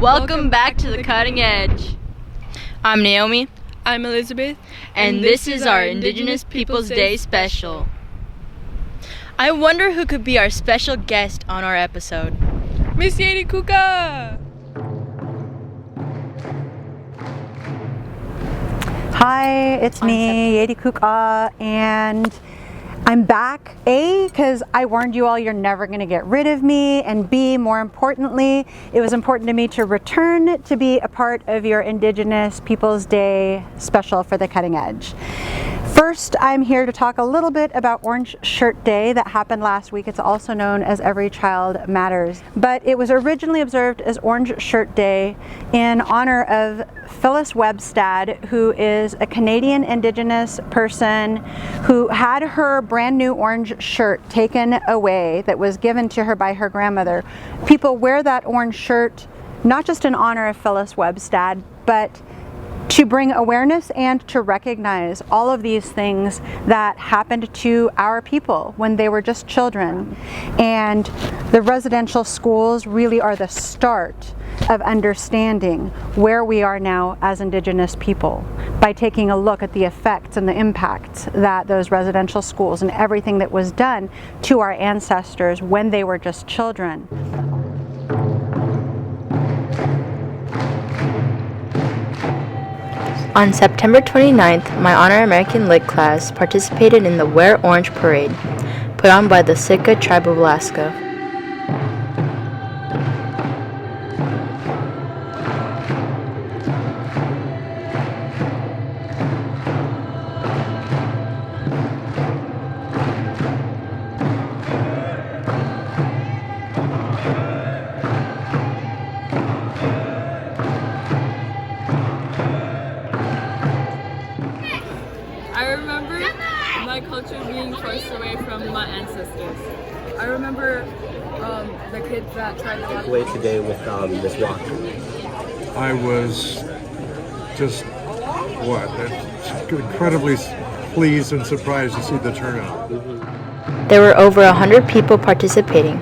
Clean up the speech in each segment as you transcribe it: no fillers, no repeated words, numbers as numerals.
Welcome back to The Cutting Edge. I'm Naomi. I'm Elizabeth. And this is our Indigenous Peoples Day special. I wonder who could be our special guest on our episode. Miss Yedi Kuka! Hi, it's me, Yedi Kuka, and I'm back, A, because I warned you all you're never going to get rid of me, and B, more importantly, it was important to me to return to be a part of your Indigenous Peoples Day special for The Cutting Edge. First, I'm here to talk a little bit about Orange Shirt Day that happened last week. It's also known as Every Child Matters, but it was originally observed as Orange Shirt Day in honor of Phyllis Webstad, who is a Canadian Indigenous person who had her brand new orange shirt taken away that was given to her by her grandmother. People wear that orange shirt not just in honor of Phyllis Webstad, but to bring awareness and to recognize all of these things that happened to our people when they were just children. And the residential schools really are the start of understanding where we are now as Indigenous people by taking a look at the effects and the impacts that those residential schools and everything that was done to our ancestors when they were just children. On September 29th, my Honor American Lit class participated in the Wear Orange Parade, put on by the Sitka Tribe of Alaska. I remember my culture being forced away from my ancestors. I remember the kids that tried to walk away today with this walk. I was just incredibly pleased and surprised to see the turnout. There were over 100 people participating.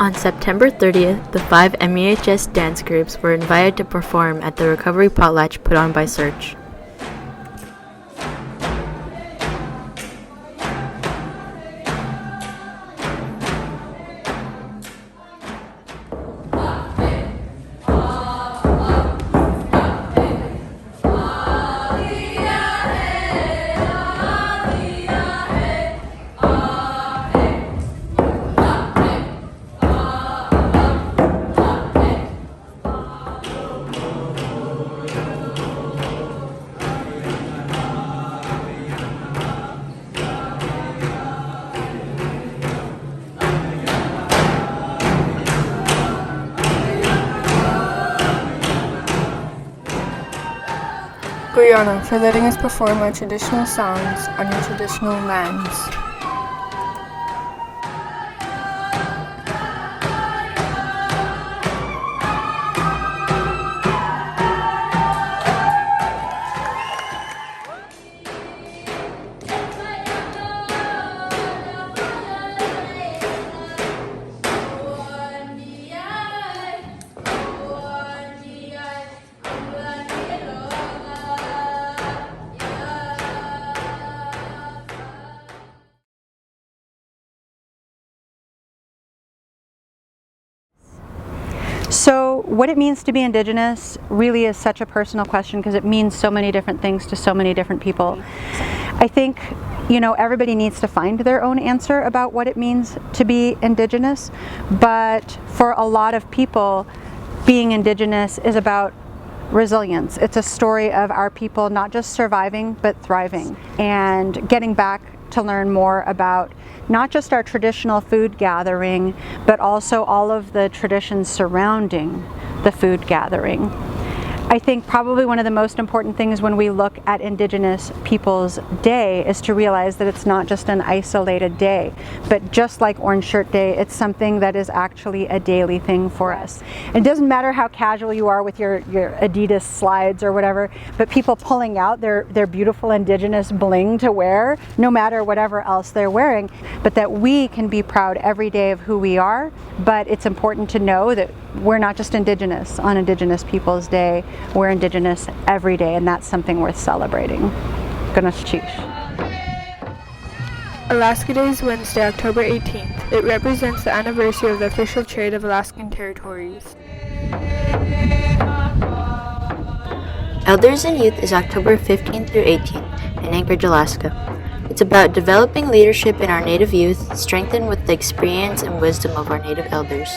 On September 30th, the 5 MEHS dance groups were invited to perform at the Recovery Potlatch put on by Search. Guyana, for letting us perform our traditional sounds on your traditional lands. So what it means to be Indigenous really is such a personal question because it means so many different things to so many different people. I think, everybody needs to find their own answer about what it means to be Indigenous, but for a lot of people, being Indigenous is about resilience. It's a story of our people not just surviving, but thriving and getting back to learn more about not just our traditional food gathering, but also all of the traditions surrounding the food gathering. I think probably one of the most important things when we look at Indigenous Peoples Day is to realize that it's not just an isolated day, but just like Orange Shirt Day, it's something that is actually a daily thing for us. And it doesn't matter how casual you are with your Adidas slides or whatever, but people pulling out their beautiful Indigenous bling to wear, no matter whatever else they're wearing, but that we can be proud every day of who we are. But it's important to know that we're not just Indigenous on Indigenous Peoples Day, we're Indigenous every day, and that's something worth celebrating. Ganesh Chish. Alaska Day is Wednesday, October 18th. It represents the anniversary of the official trade of Alaskan territories. Elders and Youth is October 15th through 18th in Anchorage, Alaska. It's about developing leadership in our Native youth, strengthened with the experience and wisdom of our Native elders.